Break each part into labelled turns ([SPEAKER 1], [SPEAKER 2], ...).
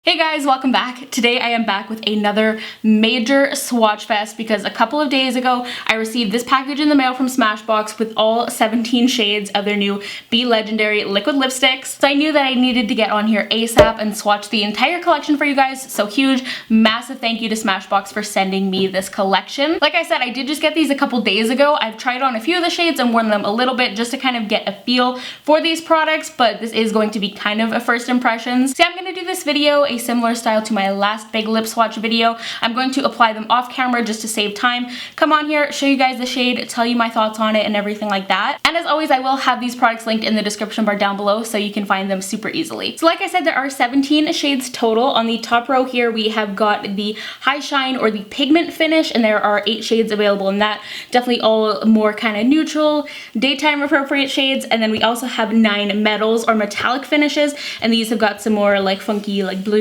[SPEAKER 1] Hey guys, welcome back. Today I am back with another major swatch fest because a couple of days ago I received this package in the mail from Smashbox with all 17 shades of their new Be Legendary liquid lipsticks. So I knew that I needed to get on here ASAP and swatch the entire collection for you guys. So huge, massive thank you to Smashbox for sending me this collection. Like I said, I did just get these a couple days ago. I've tried on a few of the shades and worn them a little bit just to kind of get a feel for these products, but this is going to be kind of a first impressions. So I'm going to do this video a similar style to my last big lip swatch video. I'm going to apply them off camera just to save time. Come on here, show you guys the shade, tell you my thoughts on it and everything like that. And as always, I will have these products linked in the description bar down below so you can find them super easily. So like I said, there are 17 shades total. On the top row here, we have got the high shine or the pigment finish, and there are 8 shades available in that. Definitely all more kind of neutral, daytime appropriate shades. And then we also have 9 metals or metallic finishes, and these have got some more like funky like blues,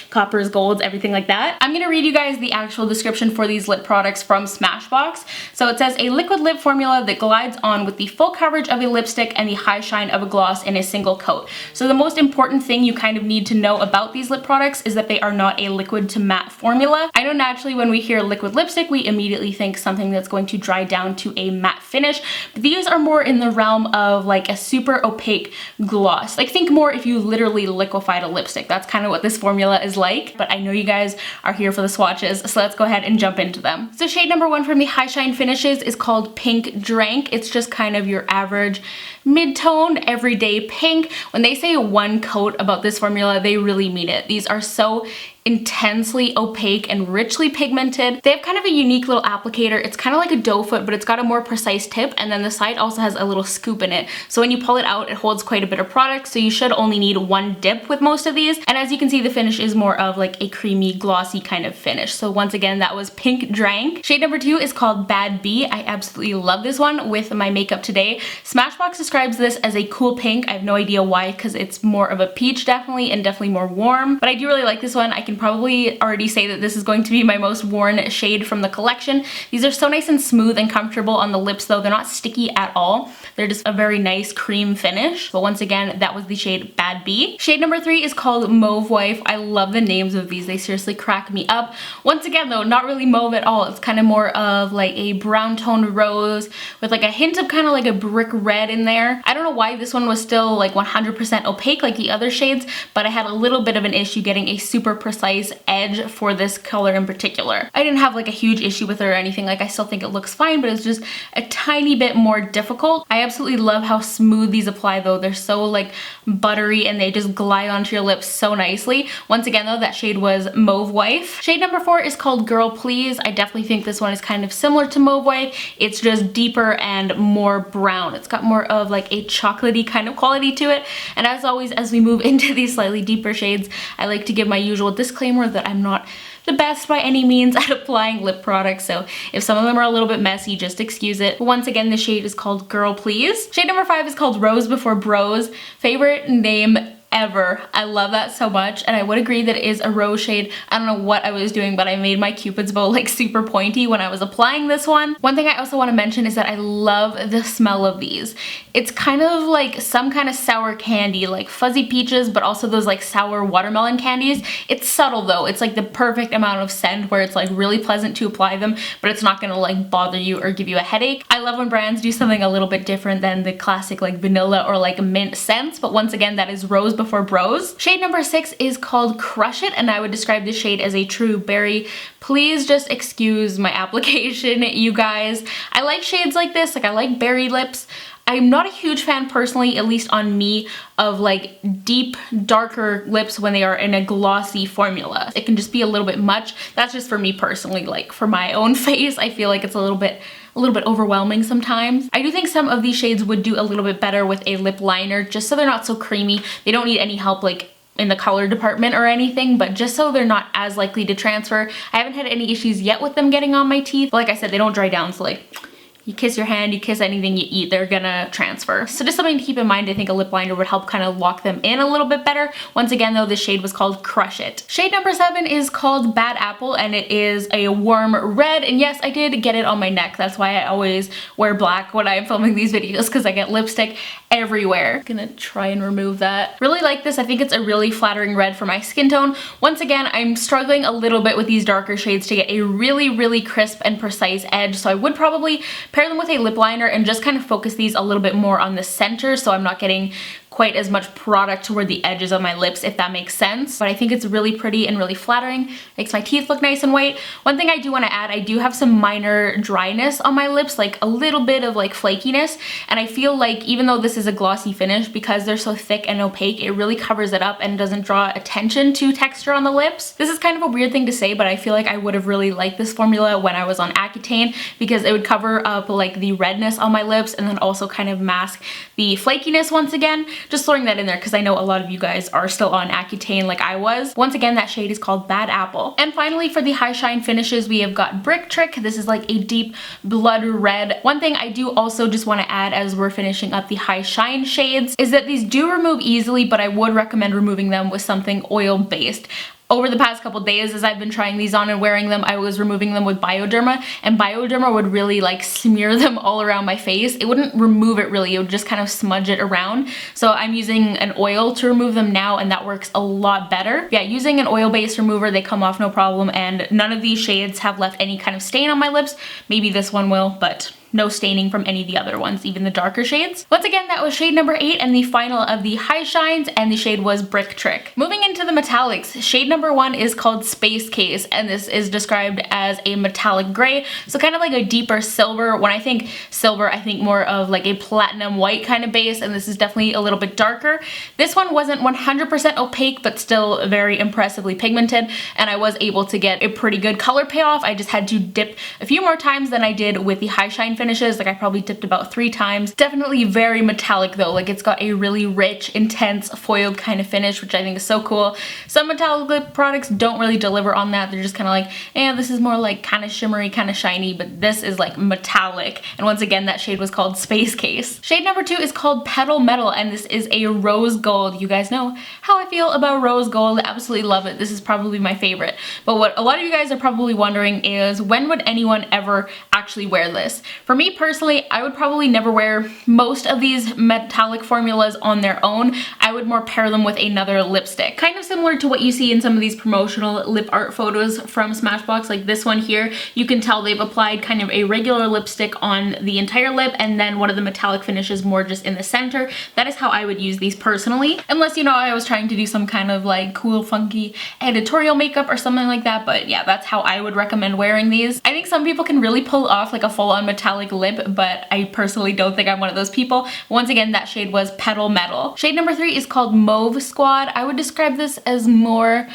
[SPEAKER 1] coppers, golds, everything like that. I'm gonna read you guys the actual description for these lip products from Smashbox. So it says, a liquid lip formula that glides on with the full coverage of a lipstick and the high shine of a gloss in a single coat. So the most important thing you kind of need to know about these lip products is that they are not a liquid to matte formula. I know naturally when we hear liquid lipstick, we immediately think something that's going to dry down to a matte finish, but these are more in the realm of like a super opaque gloss. Like think more if you literally liquefied a lipstick. That's kind of what this formula is like, but I know you guys are here for the swatches, so let's go ahead and jump into them. So shade number 1 from the high shine finishes is called Pink Drank. It's just kind of your average mid-tone everyday pink. When they say one coat about this formula, they really mean it. These are so intensely opaque and richly pigmented. They have kind of a unique little applicator. It's kind of like a doe foot, but it's got a more precise tip, and then the side also has a little scoop in it. So when you pull it out, it holds quite a bit of product, so you should only need one dip with most of these. And as you can see, the finish is more of like a creamy, glossy kind of finish. So once again, that was Pink Drank. Shade number 2 is called Bad Bee. I absolutely love this one with my makeup today. Smashbox describes this as a cool pink. I have no idea why, because it's more of a peach definitely, and definitely more warm. But I do really like this one. I can probably already say that this is going to be my most worn shade from the collection. These are so nice and smooth and comfortable on the lips though. They're not sticky at all. They're just a very nice cream finish. But once again, that was the shade Bad Bee. Shade number 3 is called Mauve Wife. I love the names of these. They seriously crack me up. Once again though, not really mauve at all. It's kind of more of like a brown toned rose with like a hint of kind of like a brick red in there. I don't know why this one was still like 100% opaque like the other shades, but I had a little bit of an issue getting a super precise edge for this color in particular. I didn't have like a huge issue with it or anything. Like I still think it looks fine, but it's just a tiny bit more difficult. I absolutely love how smooth these apply though. They're so like buttery and they just glide onto your lips so nicely. Once again though, that shade was Mauve Wife. Shade number 4 is called Girl Please. I definitely think this one is kind of similar to Mauve Wife. It's just deeper and more brown. It's got more of like a chocolatey kind of quality to it. And as always, as we move into these slightly deeper shades, I like to give my usual disclaimer that I'm not the best by any means at applying lip products, so if some of them are a little bit messy, just excuse it. But once again, the shade is called Girl Please. Shade number 5 is called Rose Before Bros. Favorite name ever. I love that so much, and I would agree that it is a rose shade. I don't know what I was doing, but I made my cupid's bow like super pointy when I was applying this one. One thing I also want to mention is that I love the smell of these. It's kind of like some kind of sour candy, like fuzzy peaches, but also those like sour watermelon candies. It's subtle though. It's like the perfect amount of scent where it's like really pleasant to apply them, but it's not gonna like bother you or give you a headache. I love when brands do something a little bit different than the classic like vanilla or like mint scents, but once again, that is Rose Before Bros. Shade number 6 is called Crush It, and I would describe this shade as a true berry. Please just excuse my application, you guys. I like shades like this, like I like berry lips. I'm not a huge fan personally, at least on me, of like deep, darker lips when they are in a glossy formula. It can just be a little bit much. That's just for me personally. Like for my own face, I feel like it's a little bit overwhelming sometimes. I do think some of these shades would do a little bit better with a lip liner, just so they're not so creamy. They don't need any help like in the color department or anything, but just so they're not as likely to transfer. I haven't had any issues yet with them getting on my teeth. But like I said, they don't dry down, so like, you kiss your hand, you kiss anything you eat, they're gonna transfer. So just something to keep in mind. I think a lip liner would help kind of lock them in a little bit better. Once again though, this shade was called Crush It. Shade number 7 is called Bad Apple, and it is a warm red, and yes, I did get it on my neck. That's why I always wear black when I'm filming these videos, because I get lipstick everywhere. Gonna try and remove that. Really like this. I think it's a really flattering red for my skin tone. Once again, I'm struggling a little bit with these darker shades to get a really crisp and precise edge, so I would probably pair them with a lip liner and just kind of focus these a little bit more on the center so I'm not getting quite as much product toward the edges of my lips, if that makes sense. But I think it's really pretty and really flattering. Makes my teeth look nice and white. One thing I do want to add, I do have some minor dryness on my lips, like a little bit of like flakiness, and I feel like even though this is a glossy finish, because they're so thick and opaque, it really covers it up and doesn't draw attention to texture on the lips. This is kind of a weird thing to say, but I feel like I would have really liked this formula when I was on Accutane, because it would cover up like the redness on my lips and then also kind of mask the flakiness once again. Just throwing that in there because I know a lot of you guys are still on Accutane like I was. Once again, that shade is called Bad Apple. And finally, for the high shine finishes, we have got Brick Trick. This is like a deep blood red. One thing I do also just want to add as we're finishing up the high shine shades is that these do remove easily, but I would recommend removing them with something oil based. Over the past couple days as I've been trying these on and wearing them, I was removing them with Bioderma, and Bioderma would really like smear them all around my face. It wouldn't remove it really, it would just kind of smudge it around. So I'm using an oil to remove them now, and that works a lot better. Yeah, using an oil-based remover, they come off no problem, and none of these shades have left any kind of stain on my lips. Maybe this one will, but no staining from any of the other ones, even the darker shades. Once again, that was shade number 8 and the final of the high shines, and the shade was Brick Trick. Moving into the metallics, shade number 1 is called Space Case, and this is described as a metallic gray, so kind of like a deeper silver. When I think silver, I think more of like a platinum white kind of base, and this is definitely a little bit darker. This one wasn't 100% opaque, but still very impressively pigmented, and I was able to get a pretty good color payoff. I just had to dip a few more times than I did with the high shine finishes. Like I probably dipped about 3 times. Definitely very metallic though. Like it's got a really rich, intense, foiled kind of finish, which I think is so cool. Some metallic lip products don't really deliver on that. They're just kind of like, eh, this is more like kind of shimmery, kind of shiny, but this is like metallic. And once again, that shade was called Space Case. Shade number 2 is called Petal Metal, and this is a rose gold. You guys know how I feel about rose gold. I absolutely love it. This is probably my favorite. But what a lot of you guys are probably wondering is, when would anyone ever actually wear this? For me personally, I would probably never wear most of these metallic formulas on their own. I would more pair them with another lipstick. Kind of similar to what you see in some of these promotional lip art photos from Smashbox, like this one here. You can tell they've applied kind of a regular lipstick on the entire lip, and then one of the metallic finishes more just in the center. That is how I would use these personally. Unless, you know, I was trying to do some kind of like cool, funky editorial makeup or something like that. But yeah, that's how I would recommend wearing these. I think some people can really pull off like a full-on metallic lip, but I personally don't think I'm one of those people. Once again, that shade was Petal Metal. Shade number 3 is called Mauve Squad. I would describe this as more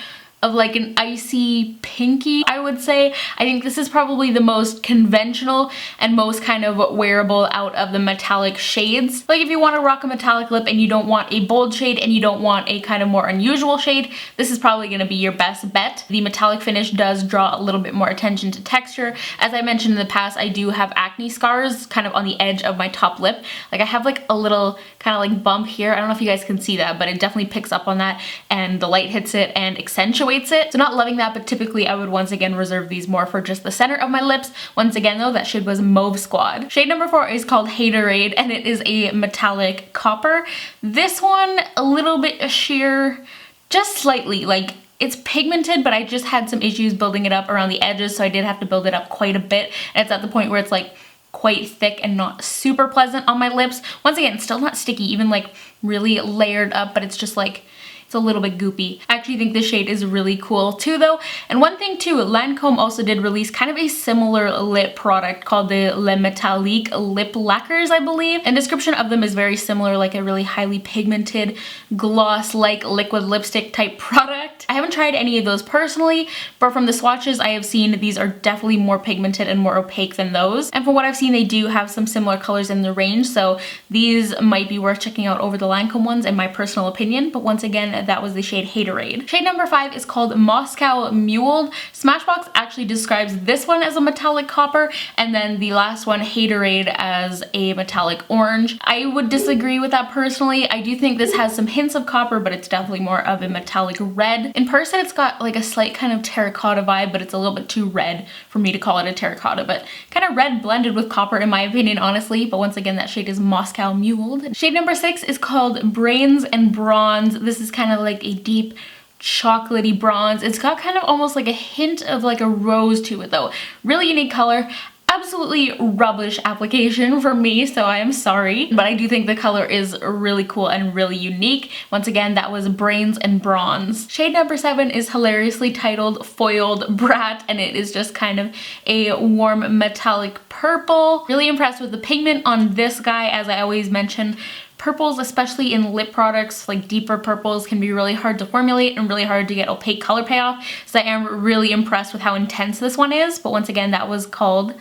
[SPEAKER 1] of like an icy pinky, I would say. I think this is probably the most conventional and most kind of wearable out of the metallic shades. Like if you want to rock a metallic lip and you don't want a bold shade and you don't want a kind of more unusual shade, this is probably going to be your best bet. The metallic finish does draw a little bit more attention to texture. As I mentioned in the past, I do have acne scars kind of on the edge of my top lip. Like I have like a little kind of like bump here. I don't know if you guys can see that, but it definitely picks up on that, and the light hits it and accentuates it. So not loving that, but typically I would once again reserve these more for just the center of my lips. Once again though, that shade was Mauve Squad. Shade number 4 is called Haterade, and it is a metallic copper. This one a little bit sheer, just slightly. Like it's pigmented, but I just had some issues building it up around the edges, so I did have to build it up quite a bit. And it's at the point where it's like quite thick and not super pleasant on my lips. Once again, still not sticky, even like really layered up, but it's just like, it's a little bit goopy. I actually think this shade is really cool too though. And one thing too, Lancome also did release kind of a similar lip product called the Le Metallique Lip Lacquers, I believe. And description of them is very similar, like a really highly pigmented gloss-like liquid lipstick type product. I haven't tried any of those personally, but from the swatches I have seen, these are definitely more pigmented and more opaque than those. And from what I've seen, they do have some similar colors in the range, so these might be worth checking out over the Lancome ones in my personal opinion. But once again, again, that was the shade Haterade. Shade number 5 is called Moscow Muled. Smashbox actually describes this one as a metallic copper, and then the last one, Haterade, as a metallic orange. I would disagree with that personally. I do think this has some hints of copper, but it's definitely more of a metallic red. In person, it's got like a slight kind of terracotta vibe, but it's a little bit too red for me to call it a terracotta, but kind of red blended with copper in my opinion, honestly. But once again, that shade is Moscow Muled. Shade number 6 is called Brains and Bronze. This is kind of like a deep chocolatey bronze. It's got kind of almost like a hint of like a rose to it though. Really unique color. Absolutely rubbish application for me, so I am sorry, but I do think the color is really cool and really unique. Once again, that was Brains and Bronze. Shade number 7 is hilariously titled Foiled Brat, and it is just kind of a warm metallic purple. Really impressed with the pigment on this guy. As I always mention, purples, especially in lip products, like deeper purples, can be really hard to formulate and really hard to get opaque color payoff. So I am really impressed with how intense this one is. But once again, that was called,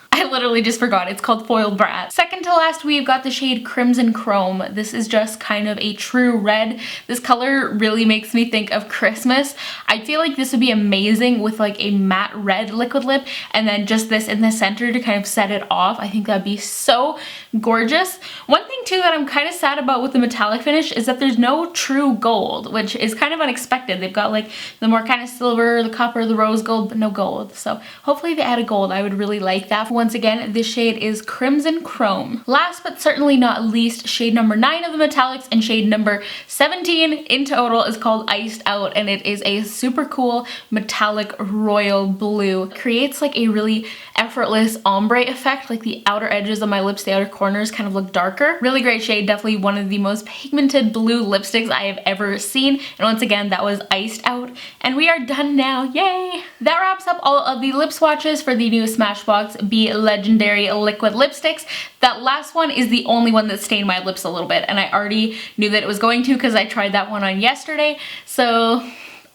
[SPEAKER 1] I literally just forgot, it's called Foiled Brat. Second to last, we've got the shade Crimson Chrome. This is just kind of a true red. This color really makes me think of Christmas. I feel like this would be amazing with like a matte red liquid lip and then just this in the center to kind of set it off. I think that'd be so gorgeous. One thing too that I'm kind of sad about with the metallic finish is that there's no true gold, which is kind of unexpected. They've got like the more kind of silver, the copper, the rose gold, but no gold. So hopefully they add a gold. I would really like that. Once again, this shade is Crimson Chrome. Last but certainly not least, shade number 9 of the metallics and shade number 17 in total is called Iced Out, and it is a super cool metallic royal blue. It creates like a really effortless ombre effect, like the outer edges of my lips, the outer corners kind of look darker. Really great shade, definitely one of the most pigmented blue lipsticks I have ever seen. And once again, that was Iced Out, and we are done now, yay! That wraps up all of the lip swatches for the new Smashbox Be Legendary liquid lipsticks. That last one is the only one that stained my lips a little bit, and I already knew that it was going to because I tried that one on yesterday, so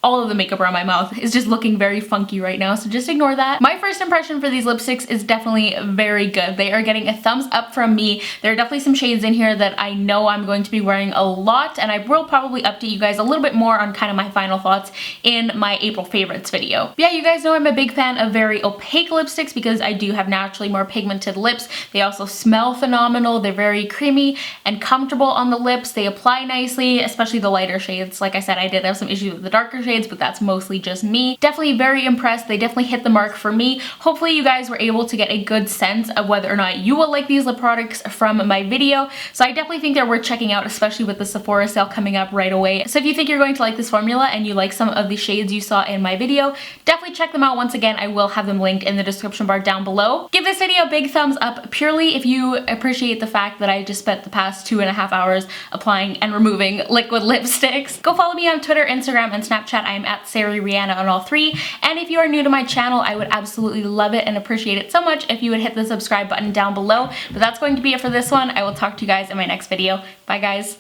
[SPEAKER 1] all of the makeup around my mouth is just looking very funky right now, so just ignore that. My first impression for these lipsticks is definitely very good. They are getting a thumbs up from me. There are definitely some shades in here that I know I'm going to be wearing a lot, and I will probably update you guys a little bit more on kind of my final thoughts in my April favorites video. But yeah, you guys know I'm a big fan of very opaque lipsticks because I do have naturally more pigmented lips. They also smell phenomenal. They're very creamy and comfortable on the lips. They apply nicely, especially the lighter shades. Like I said, I did have some issues with the darker shades, but that's mostly just me. Definitely very impressed. They definitely hit the mark for me. Hopefully you guys were able to get a good sense of whether or not you will like these lip products from my video. So I definitely think they're worth checking out, especially with the Sephora sale coming up right away. So if you think you're going to like this formula and you like some of the shades you saw in my video, definitely check them out. Once again, I will have them linked in the description bar down below. Give this video a big thumbs up purely if you appreciate the fact that I just spent the past 2.5 hours applying and removing liquid lipsticks. Go follow me on Twitter, Instagram, and Snapchat. I am at Sarah Rihanna on all 3. And if you are new to my channel, I would absolutely love it and appreciate it so much if you would hit the subscribe button down below. But that's going to be it for this one. I will talk to you guys in my next video. Bye guys.